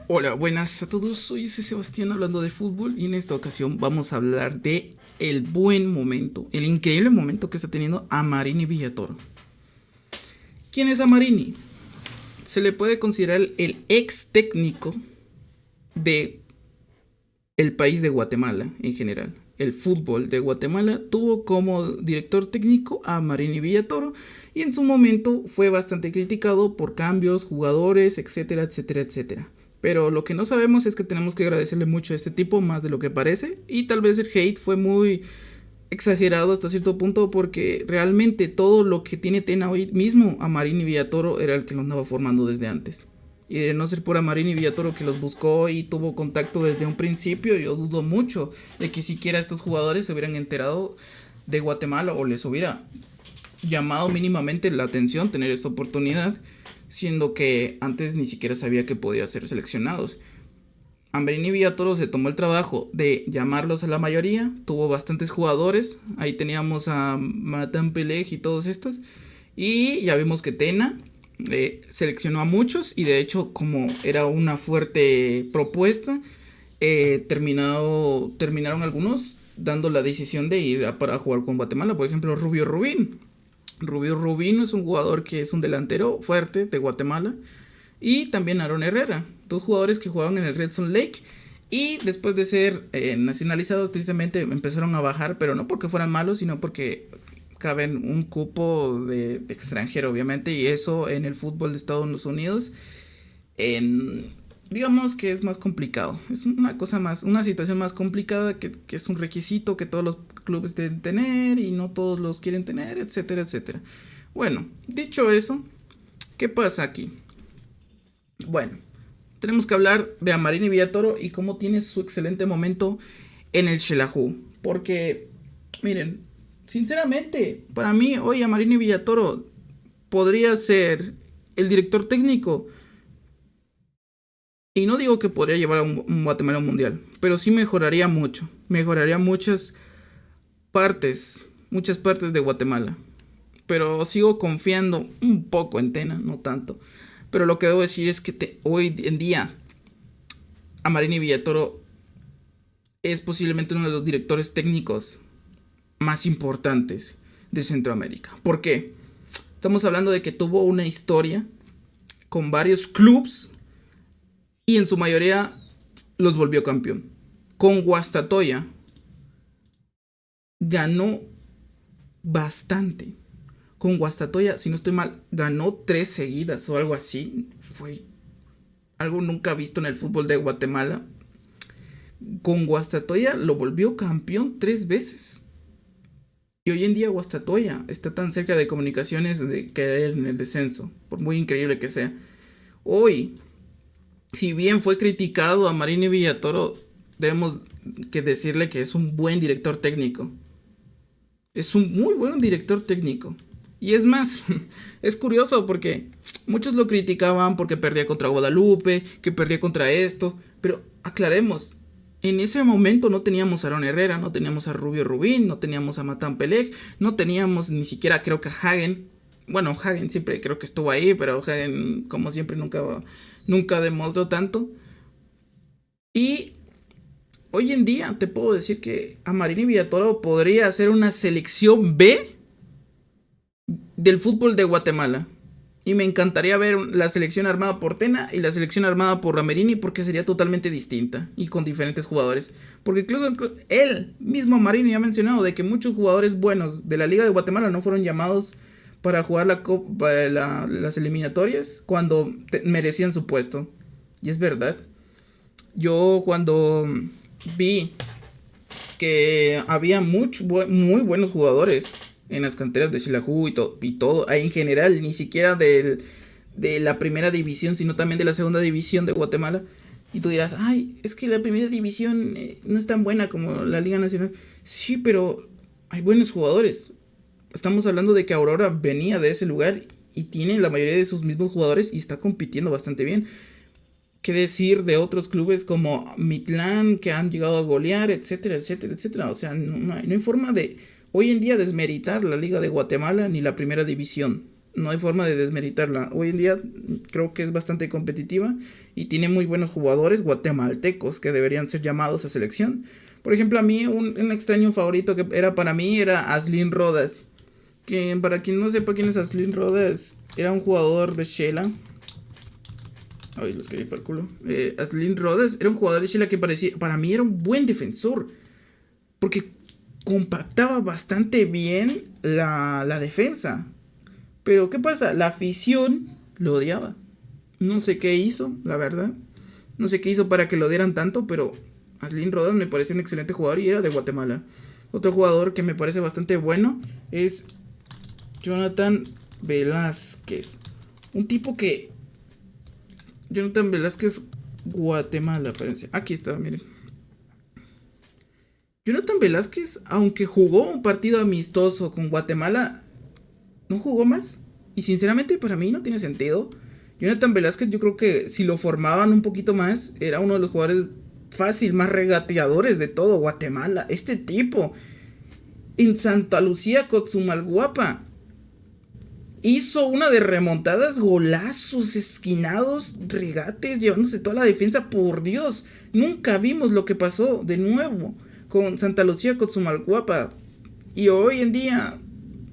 Hola, buenas a todos, soy ese Sebastián hablando de fútbol y en esta ocasión vamos a hablar de el buen momento, el increíble momento que está teniendo Amarini Villatoro. ¿Quién es Amarini? Se le puede considerar el ex técnico de el país de Guatemala en general. El fútbol de Guatemala tuvo como director técnico a Marini Villatoro y en su momento fue bastante criticado por cambios, jugadores, etcétera, etcétera, etcétera. Pero lo que no sabemos es que tenemos que agradecerle mucho a este tipo más de lo que parece y tal vez el hate fue muy exagerado hasta cierto punto porque realmente todo lo que tiene Tena hoy mismo a Marini Villatoro era el que lo andaba formando desde antes. Y de no ser por Amarini Villatoro que los buscó y tuvo contacto desde un principio, yo dudo mucho de que siquiera estos jugadores se hubieran enterado de Guatemala o les hubiera llamado mínimamente la atención tener esta oportunidad, siendo que antes ni siquiera sabía que podía ser seleccionados. Amarini Villatoro se tomó el trabajo de llamarlos a la mayoría, tuvo bastantes jugadores, ahí teníamos a Matan Peleg y todos estos, y ya vimos que Tena seleccionó a muchos y de hecho como era una fuerte propuesta, terminaron algunos dando la decisión de ir para jugar con Guatemala. Por ejemplo, Rubio Rubín. Rubio Rubín es un jugador que es un delantero fuerte de Guatemala. Y también Aaron Herrera, dos jugadores que jugaban en el Red Sun Lake. Y después de ser nacionalizados, tristemente empezaron a bajar, pero no porque fueran malos, sino porque caben un cupo de extranjero, obviamente, y eso en el fútbol de Estados Unidos, digamos que es más complicado. Es una cosa más, una situación más complicada que es un requisito que todos los clubes deben tener y no todos los quieren tener, etcétera, etcétera. Bueno, dicho eso, ¿qué pasa aquí? Bueno, tenemos que hablar de Amarini Villatoro y cómo tiene su excelente momento en el Xelajú. Porque, miren, sinceramente, para mí hoy Amarini Villatoro podría ser el director técnico. Y no digo que podría llevar a un Guatemala a un mundial, pero sí mejoraría mucho. Mejoraría muchas partes de Guatemala. Pero sigo confiando un poco en Tena, no tanto. Pero lo que debo decir es que hoy en día Amarini Villatoro es posiblemente uno de los directores técnicos más importantes de Centroamérica. ¿Por qué? Estamos hablando de que tuvo una historia con varios clubes y en su mayoría los volvió campeón. Con Guastatoya ganó bastante. Con Guastatoya, si no estoy mal, ganó 3 seguidas o algo así. Fue algo nunca visto en el fútbol de Guatemala. Con Guastatoya lo volvió campeón 3 veces. Y hoy en día Guastatoya está tan cerca de Comunicaciones de caer en el descenso, por muy increíble que sea. Hoy, si bien fue criticado a Marini Villatoro, debemos que decirle que es un buen director técnico. Es un muy buen director técnico. Y es más, es curioso porque muchos lo criticaban porque perdía contra Guadalupe, que perdía contra esto. Pero aclaremos, en ese momento no teníamos a Aaron Herrera, no teníamos a Rubio Rubín, no teníamos a Matan Peleg, no teníamos ni siquiera creo que a Hagen. Bueno, Hagen siempre creo que estuvo ahí, pero Hagen como siempre nunca demostró tanto. Y hoy en día te puedo decir que Amarini Villatoro podría ser una selección B del fútbol de Guatemala. Y me encantaría ver la selección armada por Tena y la selección armada por Amarini porque sería totalmente distinta y con diferentes jugadores. Porque incluso él mismo Amarini ha mencionado de que muchos jugadores buenos de la Liga de Guatemala no fueron llamados para jugar las eliminatorias cuando merecían su puesto. Y es verdad. Yo cuando vi que había muy buenos jugadores en las canteras de Xelajú y todo, en general, ni siquiera de la primera división, sino también de la segunda división de Guatemala. Y tú dirás, ay, es que la primera división no es tan buena como la Liga Nacional. Sí, pero hay buenos jugadores. Estamos hablando de que Aurora venía de ese lugar y tiene la mayoría de sus mismos jugadores y está compitiendo bastante bien. ¿Qué decir de otros clubes como Mitlán que han llegado a golear, etcétera, etcétera, etcétera? O sea, no hay forma de hoy en día desmeritar la Liga de Guatemala ni la primera división. no hay forma de desmeritarla. Hoy en día creo que es bastante competitiva y tiene muy buenos jugadores guatemaltecos que deberían ser llamados a selección. Por ejemplo, a mí un extraño favorito que era para mí era Aslin Rodas. Que para quien no sepa quién es Aslin Rodas, era un jugador de Shela. Ay, los quería para el culo. Aslin Rodas era un jugador de Shela que para mí era un buen defensor. Porque compactaba bastante bien la defensa. Pero ¿qué pasa? La afición lo odiaba. No sé qué hizo, la verdad. No sé qué hizo para que lo dieran tanto, pero Aslin Rodas me parece un excelente jugador y era de Guatemala. Otro jugador que me parece bastante bueno es Jonathan Velázquez. Un tipo que... Jonathan Velázquez, Guatemala, parece. Aquí está, miren. Jonathan Velázquez, aunque jugó un partido amistoso con Guatemala, no jugó más. Y sinceramente para mí no tiene sentido. Jonathan Velázquez, yo creo que si lo formaban un poquito más, era uno de los jugadores fácil, más regateadores de todo Guatemala. Este tipo en Santa Lucía, Cotzumalguapa, hizo una de remontadas, golazos, esquinados, regates, llevándose toda la defensa. Por Dios, nunca vimos lo que pasó de nuevo con Santa Lucía, Cotzumalguapa. Y hoy en día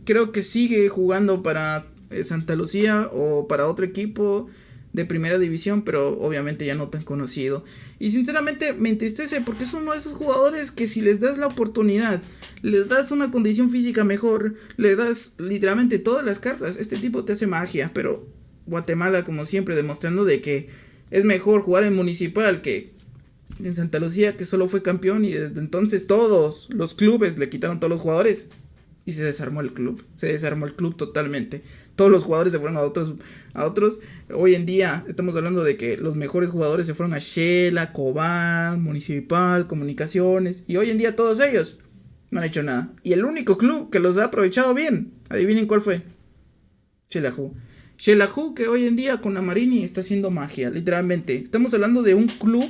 creo que sigue jugando para Santa Lucía o para otro equipo de primera división, pero obviamente ya no tan conocido. Y sinceramente me entristece porque es uno de esos jugadores que si les das la oportunidad, les das una condición física mejor, le das literalmente todas las cartas, este tipo te hace magia. Pero Guatemala, como siempre, demostrando de que es mejor jugar en Municipal que en Santa Lucía, que solo fue campeón, y desde entonces todos los clubes le quitaron todos los jugadores y se desarmó el club. Se desarmó el club totalmente. Todos los jugadores se fueron a otros. Hoy en día estamos hablando de que los mejores jugadores se fueron a Shela, Cobán, Municipal, Comunicaciones. Y hoy en día todos ellos no han hecho nada. Y el único club que los ha aprovechado bien, adivinen cuál fue. Xelajú. Xelajú, que hoy en día con Amarini está haciendo magia, literalmente. Estamos hablando de un club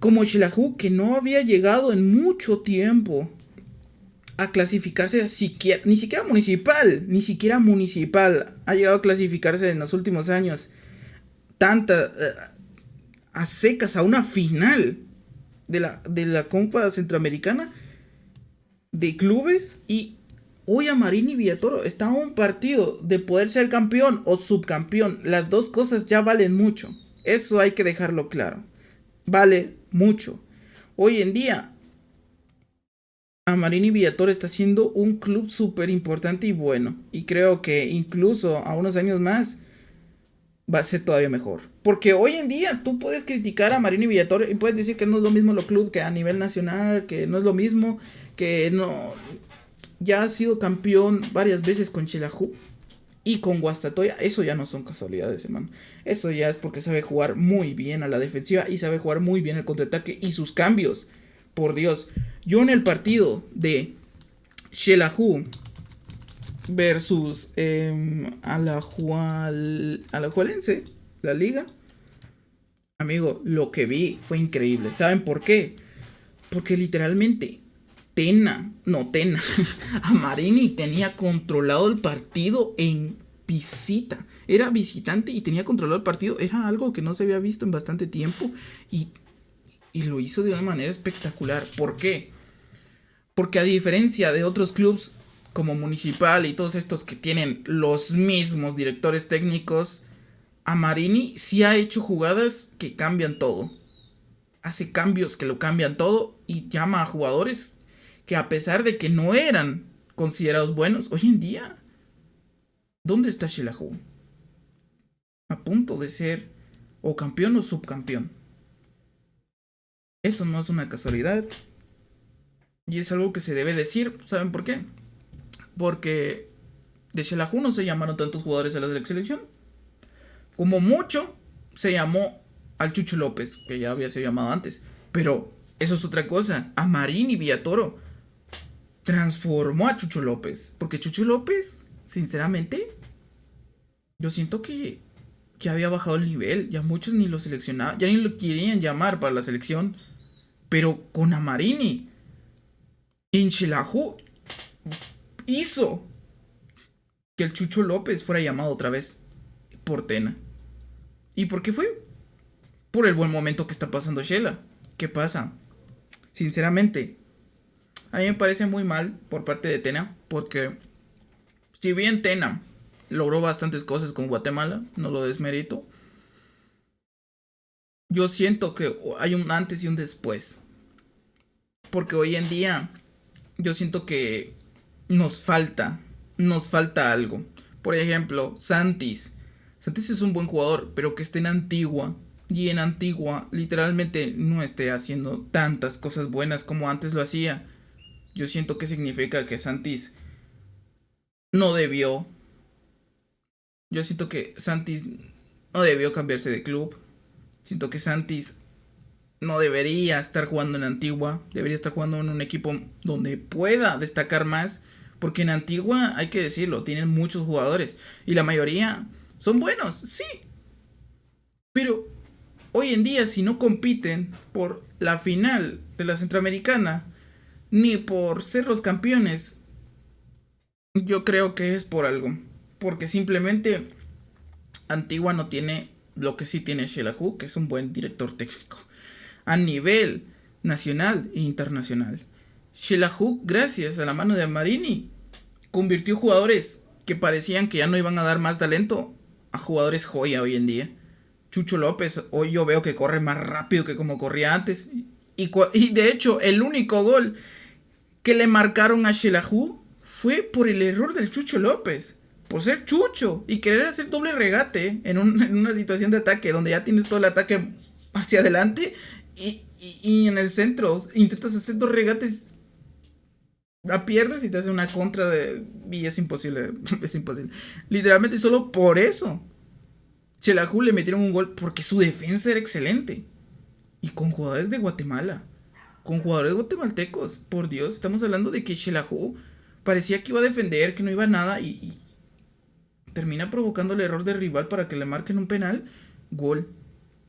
como Xelajú que no había llegado en mucho tiempo a clasificarse ni siquiera municipal ha llegado a clasificarse en los últimos años a secas a una final de la Copa Centroamericana de clubes. Y hoy Amarini Villatoro está a un partido de poder ser campeón o subcampeón. Las dos cosas ya valen mucho, eso hay que dejarlo claro, vale mucho. Hoy en día Amarini Villatoro está siendo un club súper importante y bueno. Y creo que incluso a unos años más va a ser todavía mejor. Porque hoy en día tú puedes criticar a Amarini Villatoro y puedes decir que no es lo mismo lo club que a nivel nacional, que no es lo mismo, que no... Ya ha sido campeón varias veces con Xelajú y con Guastatoya. Eso ya no son casualidades, hermano. Eso ya es porque sabe jugar muy bien a la defensiva y sabe jugar muy bien el contraataque y sus cambios. Por Dios, yo en el partido de Xelajú versus Alajuelense, la liga, amigo, lo que vi fue increíble. ¿Saben por qué? Porque literalmente Amarini tenía controlado el partido en visita. Era visitante y tenía controlado el partido. Era algo que no se había visto en bastante tiempo y lo hizo de una manera espectacular. ¿Por qué? Porque a diferencia de otros clubes como Municipal y todos estos que tienen los mismos directores técnicos, Amarini sí ha hecho jugadas que cambian todo. Hace cambios que lo cambian todo y llama a jugadores que a pesar de que no eran considerados buenos, hoy en día, ¿dónde está Xelajú? A punto de ser o campeón o subcampeón. Eso no es una casualidad. Y es algo que se debe decir. ¿Saben por qué? Porque de Xelajú no se llamaron tantos jugadores a la selección. Como mucho se llamó al Chucho López, que ya había sido llamado antes. Pero eso es otra cosa. Amarini Villatoro transformó a Chucho López. Porque Chucho López, sinceramente, yo siento que había bajado el nivel. Ya muchos ni lo seleccionaban. Ya ni lo querían llamar para la selección. Pero con Amarini en Xelajú hizo que el Chucho López fuera llamado otra vez por Tena. ¿Y por qué fue? Por el buen momento que está pasando Shela. ¿Qué pasa? Sinceramente, a mí me parece muy mal por parte de Tena, porque si bien Tena logró bastantes cosas con Guatemala, no lo desmerito, yo siento que hay un antes y un después. Porque hoy en día yo siento que nos falta, nos falta algo. Por ejemplo, Santis. Santis es un buen jugador, pero que esté en Antigua. Y en Antigua literalmente no esté haciendo tantas cosas buenas como antes lo hacía. Yo siento que significa que Santis no debió. Yo siento que Santis no debió cambiarse de club. Siento que Santis no debería estar jugando en Antigua. Debería estar jugando en un equipo donde pueda destacar más. Porque en Antigua, hay que decirlo, tienen muchos jugadores. Y la mayoría son buenos, sí. Pero hoy en día, si no compiten por la final de la Centroamericana, ni por ser los campeones, yo creo que es por algo. Porque simplemente Antigua no tiene lo que sí tiene Xelajú, que es un buen director técnico. A nivel nacional e internacional. Xelajú, gracias a la mano de Marini, convirtió jugadores que parecían que ya no iban a dar más talento a jugadores joya hoy en día. Chucho López, hoy yo veo que corre más rápido que como corría antes. Y de hecho, el único gol que le marcaron a Xelajú fue por el error del Chucho López. Por ser Chucho y querer hacer doble regate en una situación de ataque donde ya tienes todo el ataque hacia adelante y en el centro intentas hacer dos regates, la pierdes y te hace una contra y es imposible, es imposible. Literalmente solo por eso Xelajú le metieron un gol porque su defensa era excelente. Y con jugadores de Guatemala, con jugadores guatemaltecos, por Dios, estamos hablando de que Xelajú parecía que iba a defender, que no iba a nada y termina provocando el error de rival para que le marquen un penal. Gol,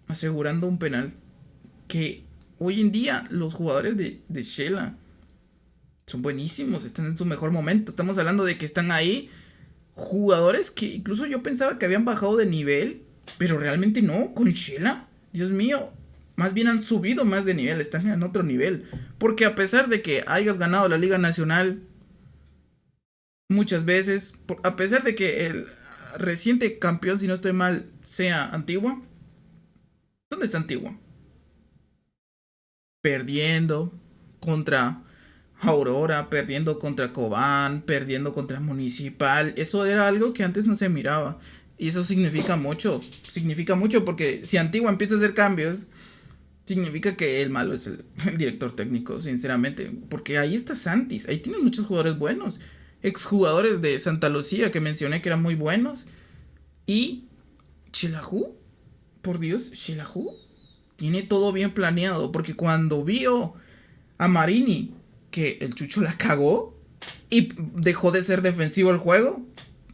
asegurando un penal. Que hoy en día los jugadores de Shela son buenísimos, están en su mejor momento. Estamos hablando de que están ahí jugadores que incluso yo pensaba que habían bajado de nivel, pero realmente no, con Shela. Dios mío, más bien han subido más de nivel, están en otro nivel. Porque a pesar de que hayas ganado la Liga Nacional muchas veces, a pesar de que el reciente campeón, si no estoy mal, sea Antigua, ¿dónde está Antigua? Perdiendo contra Aurora, perdiendo contra Cobán, perdiendo contra Municipal. Eso era algo que antes no se miraba. Y eso significa mucho. Significa mucho porque si Antigua empieza a hacer cambios, significa que el malo es el director técnico, sinceramente. Porque ahí está Santis. Ahí tienen muchos jugadores buenos. Exjugadores de Santa Lucía que mencioné que eran muy buenos. Y Xelajú, por Dios, Xelajú tiene todo bien planeado. Porque cuando vio a Marini que el Chucho la cagó y dejó de ser defensivo el juego,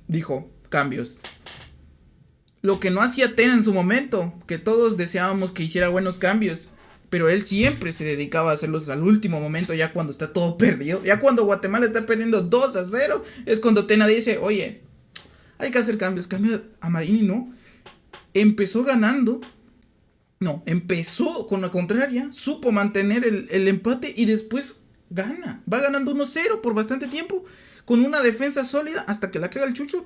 dijo, cambios. Lo que no hacía Tena en su momento, que todos deseábamos que hiciera buenos cambios, pero él siempre se dedicaba a hacerlos al último momento, ya cuando está todo perdido. Ya cuando Guatemala está perdiendo 2-0, es cuando Tena dice, oye, hay que hacer cambios. Cambia a Marini, ¿no? Empezó ganando. No, empezó con la contraria, supo mantener el empate y después gana. Va ganando 1-0 por bastante tiempo, con una defensa sólida hasta que la caga el Chucho.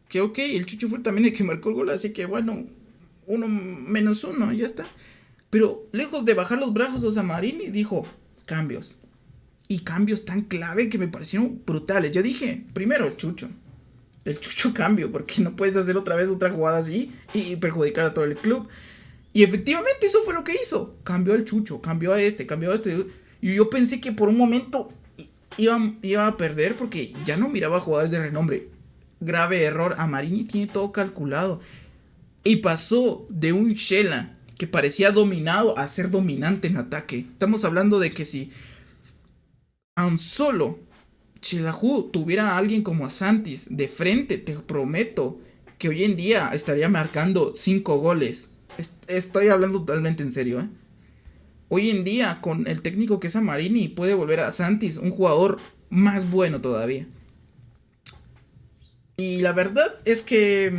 Que ok, el Chucho fue también el que marcó el gol, así que bueno, 1-1, ya está. Pero lejos de bajar los brazos a Marini, dijo, cambios. Y cambios tan clave que me parecieron brutales. Yo dije, primero el Chucho cambio, porque no puedes hacer otra vez otra jugada así y perjudicar a todo el club. Y efectivamente eso fue lo que hizo. Cambió al Chucho, cambió a este. Y yo pensé que por un momento iba a perder porque ya no miraba jugadores de renombre. Grave error. A Marini tiene todo calculado. Y pasó de un Shela que parecía dominado a ser dominante en ataque. Estamos hablando de que si aun solo Xelajú tuviera a alguien como a Santis de frente, te prometo que hoy en día estaría marcando 5 goles. Estoy hablando totalmente en serio, ¿eh? Hoy en día, con el técnico que es a Marini, puede volver a Santis un jugador más bueno todavía. Y la verdad es que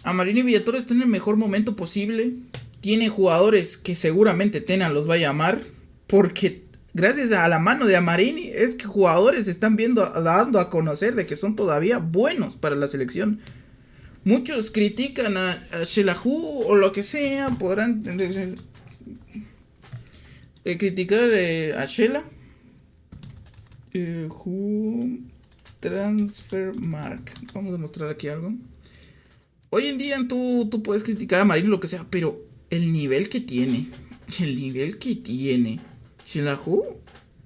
Amarini Villatoro está en el mejor momento posible. Tiene jugadores que seguramente Tena los va a llamar. Porque gracias a la mano de Amarini es que jugadores se están dando a conocer de que son todavía buenos para la selección. Muchos critican a Shelahu o lo que sea. Podrán criticar a Shela. Who Transfer Mark. Vamos a mostrar aquí algo. Hoy en día tú puedes criticar a Marino lo que sea, pero el nivel que tiene, Shelahu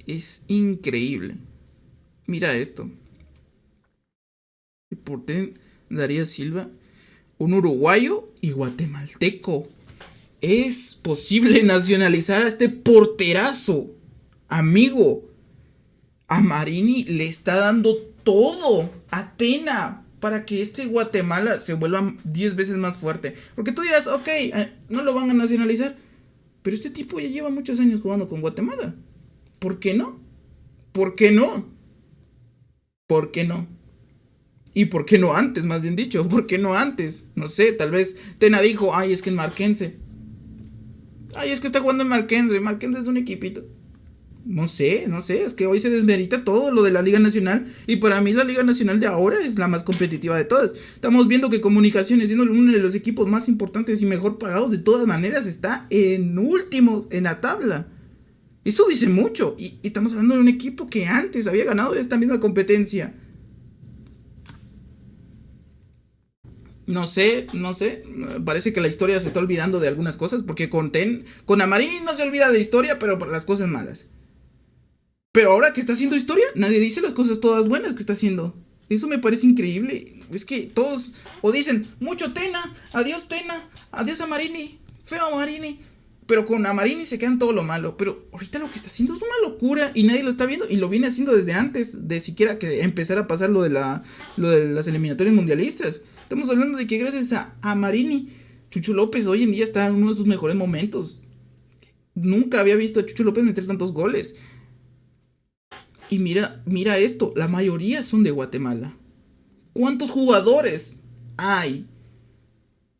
es increíble. Mira esto. Deporten Darío Silva, un uruguayo y guatemalteco. Es posible nacionalizar a este porterazo, amigo. A Marini le está dando todo a Tena para que este Guatemala se vuelva 10 veces más fuerte. Porque tú dirás, ok, no lo van a nacionalizar. Pero este tipo ya lleva muchos años jugando con Guatemala. ¿Por qué no? ¿Por qué no? ¿Por qué no? ¿Y por qué no antes, más bien dicho? ¿Por qué no antes? No sé, tal vez Tena dijo, ay, es que en Marquense. Ay, es que está jugando en Marquense. Marquense es un equipito. No sé, es que hoy se desmerita todo lo de la Liga Nacional. Y para mí la Liga Nacional de ahora es la más competitiva de todas. Estamos viendo que Comunicaciones, siendo uno de los equipos más importantes y mejor pagados de todas maneras, está en último en la tabla. Eso dice mucho. Y estamos hablando de un equipo que antes había ganado esta misma competencia. No sé, parece que la historia se está olvidando de algunas cosas. Porque con Amarini no se olvida de historia, pero por las cosas malas. Pero ahora que está haciendo historia, nadie dice las cosas todas buenas que está haciendo. Eso me parece increíble. Es que todos o dicen, mucho Tena, adiós Amarini, feo Amarini. Pero con Amarini se quedan todo lo malo. Pero ahorita lo que está haciendo es una locura y nadie lo está viendo. Y lo viene haciendo desde antes de siquiera que empezara a pasar lo de las eliminatorias mundialistas. Estamos hablando de que gracias a Marini, Chucho López hoy en día está en uno de sus mejores momentos. Nunca había visto a Chucho López meter tantos goles. Y mira esto, la mayoría son de Guatemala. ¿Cuántos jugadores hay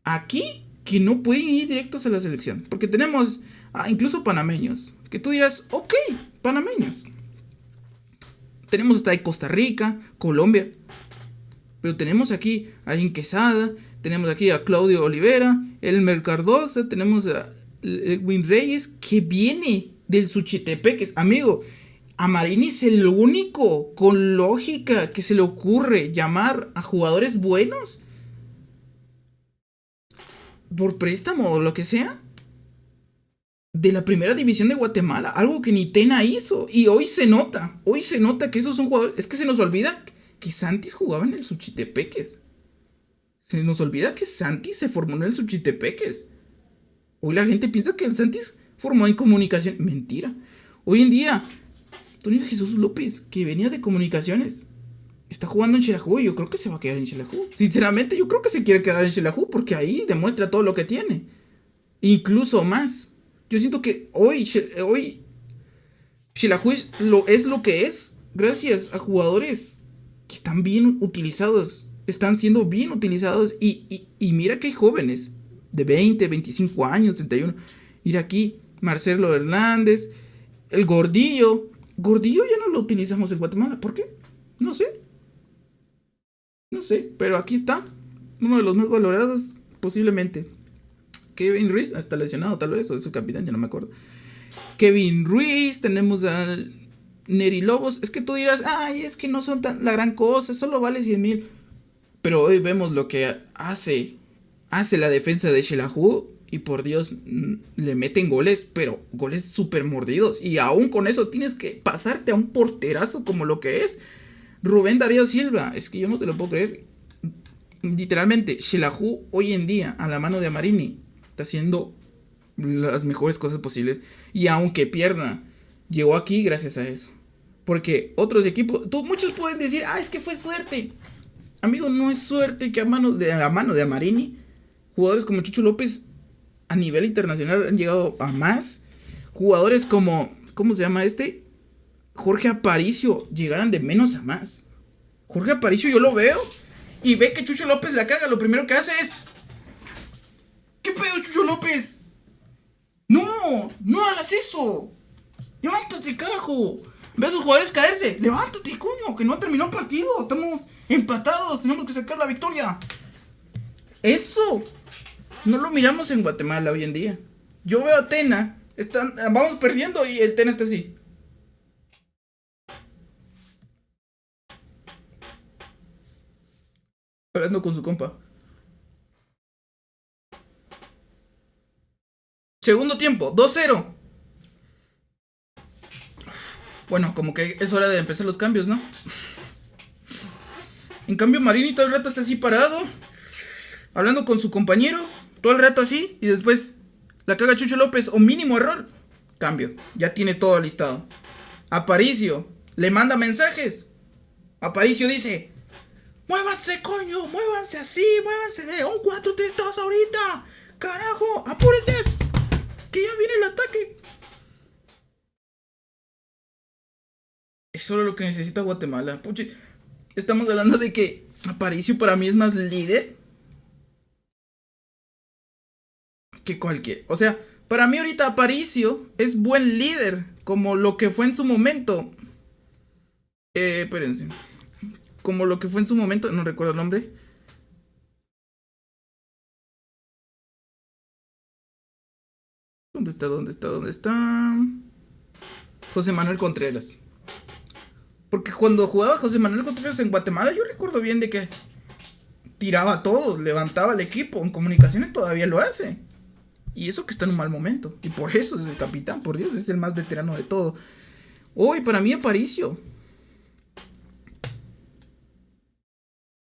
aquí que no pueden ir directos a la selección? Porque tenemos incluso panameños, que tú dirás, ok, panameños. Tenemos hasta ahí Costa Rica, Colombia. Pero tenemos aquí a Alin Quesada, tenemos aquí a Claudio Olivera, Elmer Cardosa, tenemos a Edwin Reyes, que viene del Suchitepeques. Amigo, a Marini es el único con lógica que se le ocurre llamar a jugadores buenos por préstamo o lo que sea de la primera división de Guatemala, algo que ni Tena hizo. Y hoy se nota que esos son jugadores. Es que se nos olvida que Santis jugaba en el Suchitepeques. Se nos olvida que Santis se formó en el Suchitepeques. Hoy la gente piensa que el Santis formó en Comunicación. Mentira. Hoy en día Antonio Jesús López, que venía de Comunicaciones, está jugando en Xelajú y yo creo que se va a quedar en Xelajú. Sinceramente, yo creo que se quiere quedar en Xelajú porque ahí demuestra todo lo que tiene. Incluso más. Yo siento que hoy Xelajú es lo que es gracias a jugadores que están bien utilizados. Están siendo bien utilizados y mira que hay jóvenes de 20, 25 años, 31. Mira aquí, Marcelo Hernández, el Gordillo. Gordillo ya no lo utilizamos en Guatemala. ¿Por qué? No sé, pero aquí está. Uno de los más valorados, posiblemente. Kevin Ruiz, está lesionado tal vez, o es el capitán, ya no me acuerdo. Kevin Ruiz, tenemos a Neri Lobos. Es que tú dirás, ay, es que no son tan la gran cosa, solo vale 100,000. Pero hoy vemos lo que hace la defensa de Xelajú. Y por Dios, le meten goles, pero goles súper mordidos. Y aún con eso tienes que pasarte a un porterazo como lo que es Rubén Darío Silva. Es que yo no te lo puedo creer. Literalmente, Xelajú hoy en día, a la mano de Amarini, está haciendo las mejores cosas posibles. Y aunque pierda, llegó aquí gracias a eso. Porque otros equipos, muchos pueden decir, es que fue suerte. Amigo, no es suerte que a mano de Amarini, jugadores como Chucho López a nivel internacional han llegado a más. Jugadores como, ¿cómo se llama este? Jorge Aparicio llegaran de menos a más. Jorge Aparicio yo lo veo y ve que Chucho López la caga. Lo primero que hace es: ¿qué pedo, Chucho López? No, no hagas eso. Levántate, carajo. Ve a sus jugadores caerse. Levántate, coño, que no terminó el partido. Estamos empatados, tenemos que sacar la victoria. Eso no lo miramos en Guatemala hoy en día. Yo veo a Tena, vamos perdiendo y el Tena está así. Hablando con su compa. Segundo tiempo, 2-0. Bueno, como que es hora de empezar los cambios, ¿no? En cambio, Marini todo el rato está así parado, hablando con su compañero, todo el rato así, y después la caga Chucho López, o mínimo error, cambio, ya tiene todo listado. Aparicio le manda mensajes. Aparicio dice: muévanse, coño, muévanse así, muévanse de un 4-3-2 ahorita. Carajo, apúrense, que ya viene el ataque. Es solo lo que necesita Guatemala. Puche, estamos hablando de que Aparicio para mí es más líder que cualquier. O sea, para mí ahorita Aparicio es buen líder, como lo que fue en su momento. Espérense. Como lo que fue en su momento, no recuerdo el nombre. ¿Dónde está? ¿Dónde está? ¿Dónde está? José Manuel Contreras. Porque cuando jugaba José Manuel Contreras en Guatemala, yo recuerdo bien de que tiraba todo, levantaba el equipo. En comunicaciones todavía lo hace. Y eso que está en un mal momento. Y por eso es el capitán, por Dios, es el más veterano de todo. Hoy, para mí Aparicio.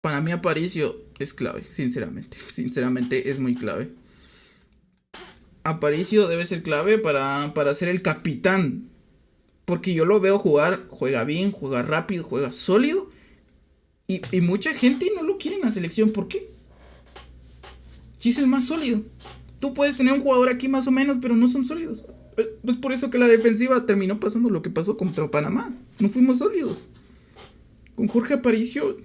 Para mí Aparicio es clave, sinceramente. Sinceramente es muy clave. Aparicio debe ser clave para ser el capitán. Porque yo lo veo jugar, juega bien, juega rápido, juega sólido. Y mucha gente no lo quiere en la selección. ¿Por qué? Si es el más sólido. Tú puedes tener un jugador aquí más o menos, pero no son sólidos. Es por eso que la defensiva terminó pasando lo que pasó contra Panamá. No fuimos sólidos. Con Jorge Aparicio,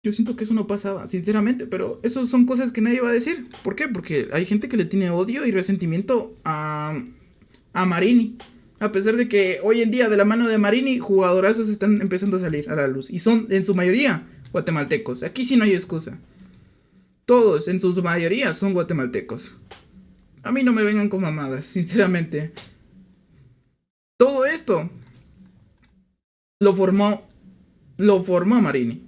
yo siento que eso no pasaba, sinceramente. Pero eso son cosas que nadie va a decir. ¿Por qué? Porque hay gente que le tiene odio y resentimiento a Marini. A pesar de que hoy en día de la mano de Marini jugadorazos están empezando a salir a la luz. Y son en su mayoría guatemaltecos. Aquí sí no hay excusa. Todos en su mayoría son guatemaltecos. A mí no me vengan con mamadas, sinceramente. Todo esto lo formó Marini.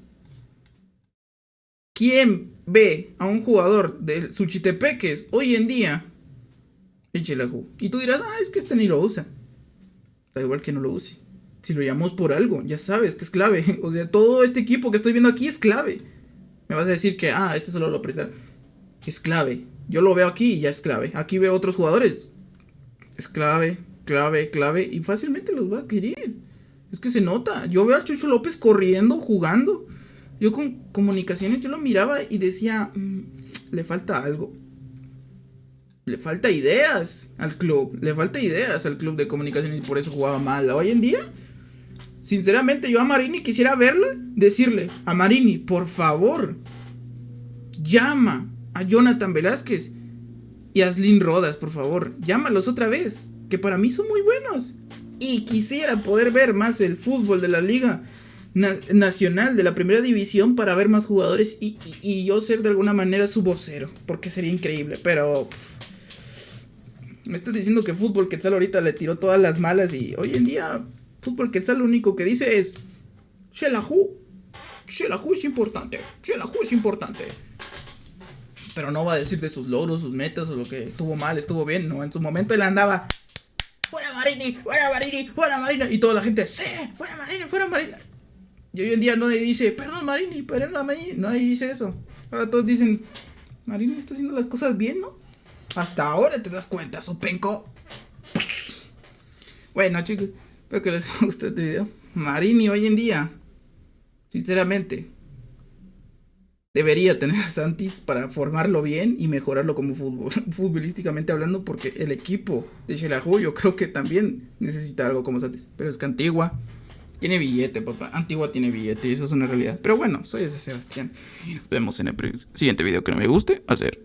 ¿Quién ve a un jugador de Suchitepeques hoy en día en Xelajú? Y tú dirás: es que este ni lo usa. Da igual que no lo use. Si lo llamamos por algo, ya sabes que es clave. O sea, todo este equipo que estoy viendo aquí es clave. Me vas a decir que, este solo lo prestan. Es clave. Yo lo veo aquí y ya es clave. Aquí veo otros jugadores. Es clave, clave, clave. Y fácilmente los va a adquirir. Es que se nota. Yo veo a Chucho López corriendo, jugando. Yo con comunicaciones, yo lo miraba y decía: le falta algo. Le falta ideas al club. Le falta ideas al club de comunicaciones y por eso jugaba mal. Hoy en día, sinceramente, yo a Marini quisiera verla, decirle a Marini: por favor, llama a Jonathan Velázquez y a Aslin Rodas, por favor. Llámalos otra vez, que para mí son muy buenos. Y quisiera poder ver más el fútbol de la Liga Nacional, de la Primera División, para ver más jugadores y yo ser de alguna manera su vocero, porque sería increíble. Pero me estás diciendo que Fútbol Quetzal ahorita le tiró todas las malas y hoy en día Fútbol Quetzal lo único que dice es: Xelajú es importante, Xelajú es importante. Pero no va a decir de sus logros, sus metas o lo que estuvo mal, estuvo bien. No, en su momento él andaba: fuera Marini, fuera Marini, fuera Marini. Y toda la gente: sí, fuera Marini, fuera Marini. Y hoy en día nadie dice: perdón Marini, perdón Marini. Nadie dice eso. Ahora todos dicen: Marini está haciendo las cosas bien, ¿no? Hasta ahora te das cuenta, Sopenco. Bueno, chicos, espero que les guste este video. Marini hoy en día, sinceramente, debería tener a Santis para formarlo bien y mejorarlo como futbolísticamente hablando, porque el equipo de Xelajú yo creo que también necesita algo como Santis. Pero es que Antigua Tiene billete, papá. Antigua tiene billete y eso es una realidad. Pero bueno, soy ese Sebastián. Y nos vemos en el siguiente video que no me guste hacer.